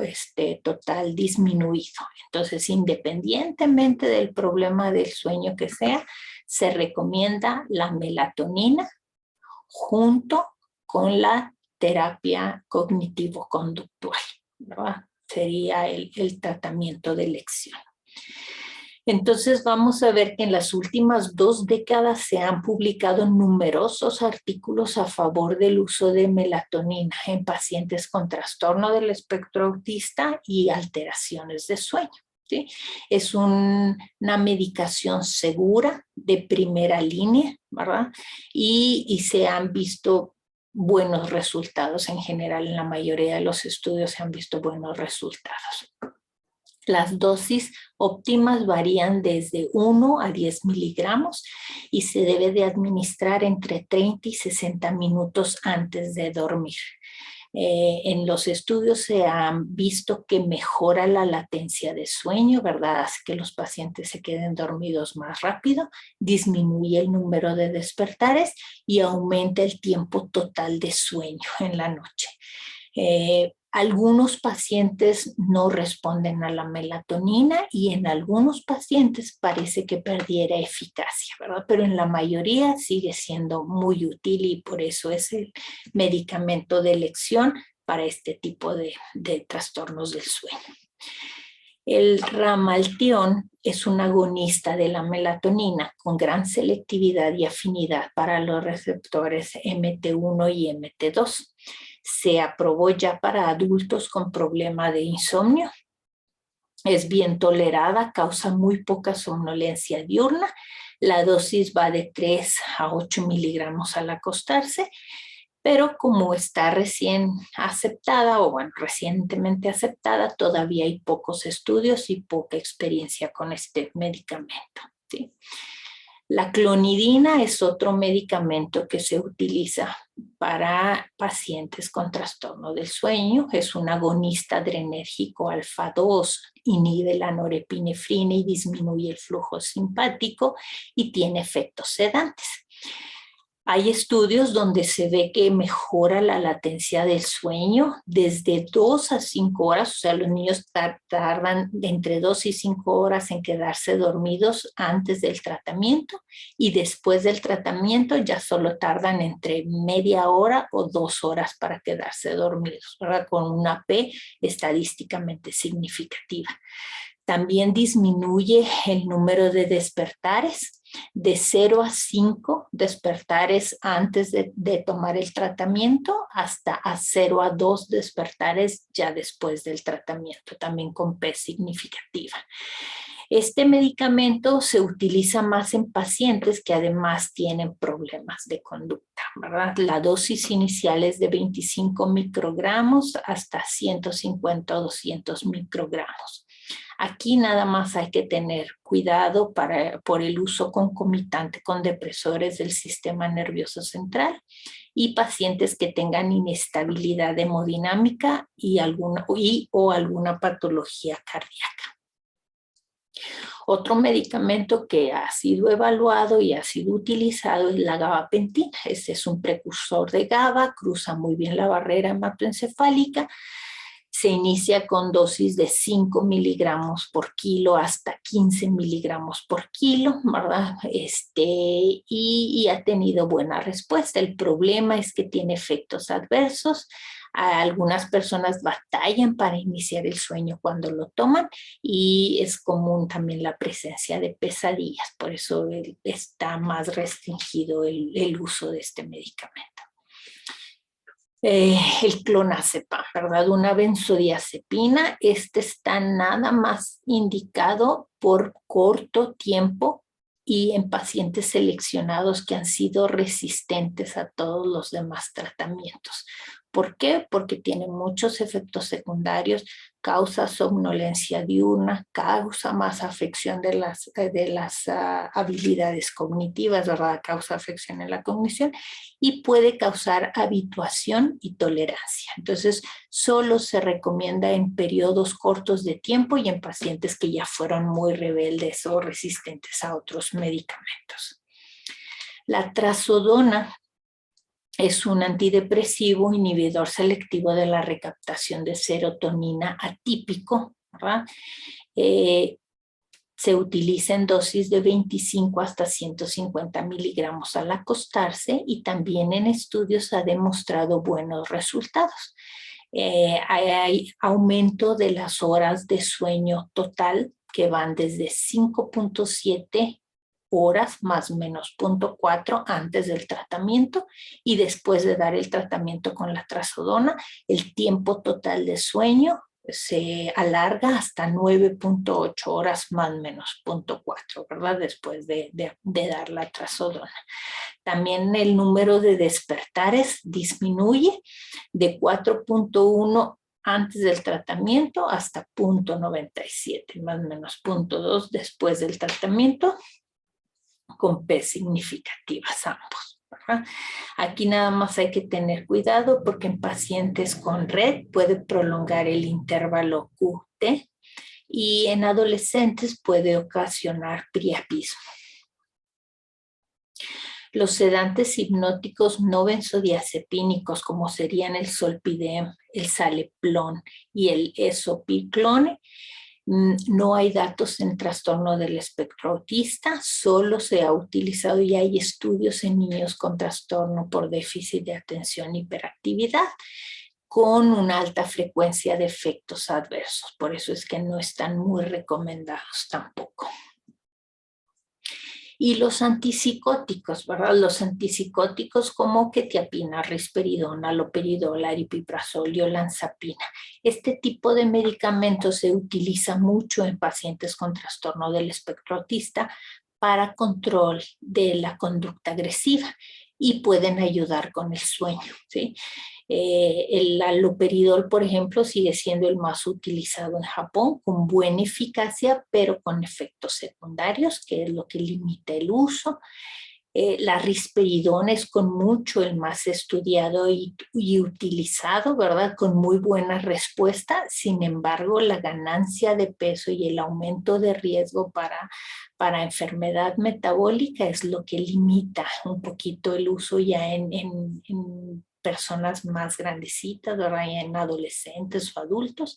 total disminuido. Entonces, independientemente del problema del sueño que sea, se recomienda la melatonina junto con la terapia cognitivo-conductual, ¿verdad? Sería el tratamiento de elección. Entonces vamos a ver que en las últimas 2 décadas se han publicado numerosos artículos a favor del uso de melatonina en pacientes con trastorno del espectro autista y alteraciones de sueño, ¿sí? Es una medicación segura de primera línea, ¿verdad? Y se han visto buenos resultados en general. En la mayoría de los estudios se han visto buenos resultados. Las dosis óptimas varían desde 1 a 10 miligramos y se debe de administrar entre 30 y 60 minutos antes de dormir. En los estudios se han visto que mejora la latencia de sueño, ¿verdad? Hace que los pacientes se queden dormidos más rápido, disminuye el número de despertares y aumenta el tiempo total de sueño en la noche. Algunos pacientes no responden a la melatonina y en algunos pacientes parece que perdiera eficacia, ¿verdad? Pero en la mayoría sigue siendo muy útil y por eso es el medicamento de elección para este tipo de trastornos del sueño. El Ramaltión es un agonista de la melatonina con gran selectividad y afinidad para los receptores MT1 y MT2. Se aprobó ya para adultos con problema de insomnio. Es bien tolerada, causa muy poca somnolencia diurna. La dosis va de 3 a 8 miligramos al acostarse, pero como está recientemente aceptada, todavía hay pocos estudios y poca experiencia con este medicamento, ¿sí? La clonidina es otro medicamento que se utiliza para pacientes con trastorno del sueño. Es un agonista adrenérgico alfa 2, inhibe la norepinefrina y disminuye el flujo simpático y tiene efectos sedantes. Hay estudios donde se ve que mejora la latencia del sueño desde 2 a 5 horas, o sea, los niños tardan entre 2 y 5 horas en quedarse dormidos antes del tratamiento y después del tratamiento ya solo tardan entre media hora o 2 horas para quedarse dormidos, ¿verdad? Con una P estadísticamente significativa. También disminuye el número de despertares de 0 a 5 despertares antes de tomar el tratamiento hasta a 0 a 2 despertares ya después del tratamiento, también con P significativa. Este medicamento se utiliza más en pacientes que además tienen problemas de conducta, ¿verdad? La dosis inicial es de 25 microgramos hasta 150 o 200 microgramos. Aquí nada más hay que tener cuidado por el uso concomitante con depresores del sistema nervioso central y pacientes que tengan inestabilidad hemodinámica o alguna patología cardíaca. Otro medicamento que ha sido evaluado y ha sido utilizado es la gabapentina. Este es un precursor de GABA, cruza muy bien la barrera hematoencefálica. Se inicia con dosis de 5 miligramos por kilo hasta 15 miligramos por kilo, ¿verdad? Y ha tenido buena respuesta. El problema es que tiene efectos adversos. Algunas personas batallan para iniciar el sueño cuando lo toman y es común también la presencia de pesadillas. Por eso está más restringido el uso de este medicamento. El clonazepam, ¿verdad? Una benzodiazepina. Este está nada más indicado por corto tiempo y en pacientes seleccionados que han sido resistentes a todos los demás tratamientos. ¿Por qué? Porque tiene muchos efectos secundarios, causa somnolencia diurna, causa más afección de las habilidades cognitivas, ¿verdad? Causa afección en la cognición y puede causar habituación y tolerancia. Entonces, solo se recomienda en periodos cortos de tiempo y en pacientes que ya fueron muy rebeldes o resistentes a otros medicamentos. La trazodona es un antidepresivo inhibidor selectivo de la recaptación de serotonina atípico, ¿verdad? Se utiliza en dosis de 25 hasta 150 miligramos al acostarse y también en estudios ha demostrado buenos resultados. Hay aumento de las horas de sueño total que van desde 5.7 horas más o menos 0.4 antes del tratamiento y después de dar el tratamiento con la trazodona, el tiempo total de sueño se alarga hasta 9.8 horas más o menos 0.4, ¿verdad? Después de dar la trazodona. También el número de despertares disminuye de 4.1 antes del tratamiento hasta 0.97, más o menos 0.2 después del tratamiento, con P significativas ambos, ¿verdad? Aquí nada más hay que tener cuidado porque en pacientes con RED puede prolongar el intervalo QT y en adolescentes puede ocasionar priapismo. Los sedantes hipnóticos no benzodiazepínicos, como serían el solpidem, el saleplón y el esopiclone, no hay datos en trastorno del espectro autista, solo se ha utilizado y hay estudios en niños con trastorno por déficit de atención y hiperactividad con una alta frecuencia de efectos adversos. Por eso es que no están muy recomendados tampoco. Y los antipsicóticos, ¿verdad? Los antipsicóticos como quetiapina, risperidona, haloperidol, aripiprazol y olanzapina. Este tipo de medicamentos se utiliza mucho en pacientes con trastorno del espectro autista para control de la conducta agresiva y pueden ayudar con el sueño, ¿sí? El haloperidol, por ejemplo, sigue siendo el más utilizado en Japón con buena eficacia, pero con efectos secundarios, que es lo que limita el uso. La risperidona es con mucho el más estudiado y utilizado, ¿verdad? Con muy buena respuesta. Sin embargo, la ganancia de peso y el aumento de riesgo para enfermedad metabólica es lo que limita un poquito el uso ya en personas más grandecitas, ¿verdad? Ya en adolescentes o adultos.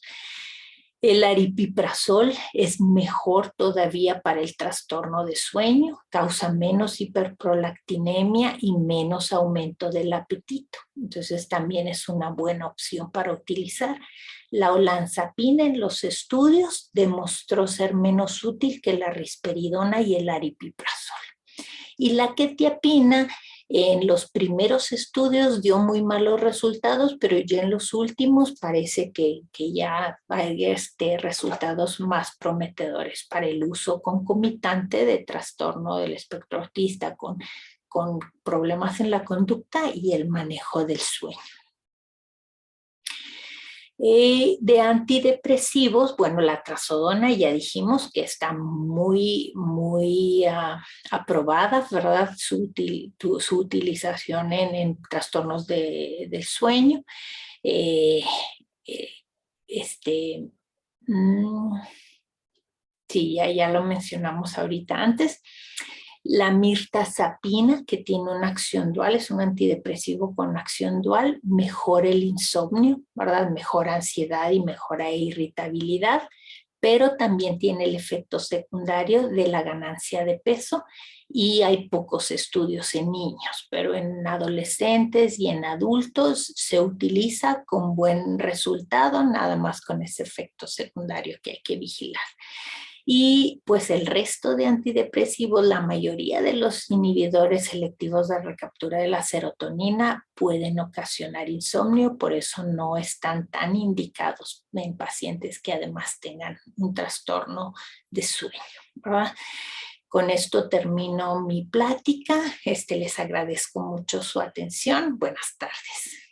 El aripiprazol es mejor todavía para el trastorno de sueño, causa menos hiperprolactinemia y menos aumento del apetito. Entonces también es una buena opción para utilizar. La olanzapina en los estudios demostró ser menos útil que la risperidona y el aripiprazol. Y la quetiapina en los primeros estudios dio muy malos resultados, pero ya en los últimos parece que ya hay resultados más prometedores para el uso concomitante de trastorno del espectro autista con problemas en la conducta y el manejo del sueño. De antidepresivos, bueno, la trazodona ya dijimos que está muy aprobada, ¿verdad? Su utilización en trastornos del sueño. Eh, eh, este, mm, sí, ya lo mencionamos ahorita antes. La mirtazapina, que tiene una acción dual, es un antidepresivo con acción dual, mejora el insomnio, ¿verdad? Mejora ansiedad y mejora irritabilidad, pero también tiene el efecto secundario de la ganancia de peso y hay pocos estudios en niños, pero en adolescentes y en adultos se utiliza con buen resultado, nada más con ese efecto secundario que hay que vigilar. Y pues el resto de antidepresivos, la mayoría de los inhibidores selectivos de recaptura de la serotonina pueden ocasionar insomnio, por eso no están tan indicados en pacientes que además tengan un trastorno de sueño, ¿verdad? Con esto termino mi plática. Les agradezco mucho su atención. Buenas tardes.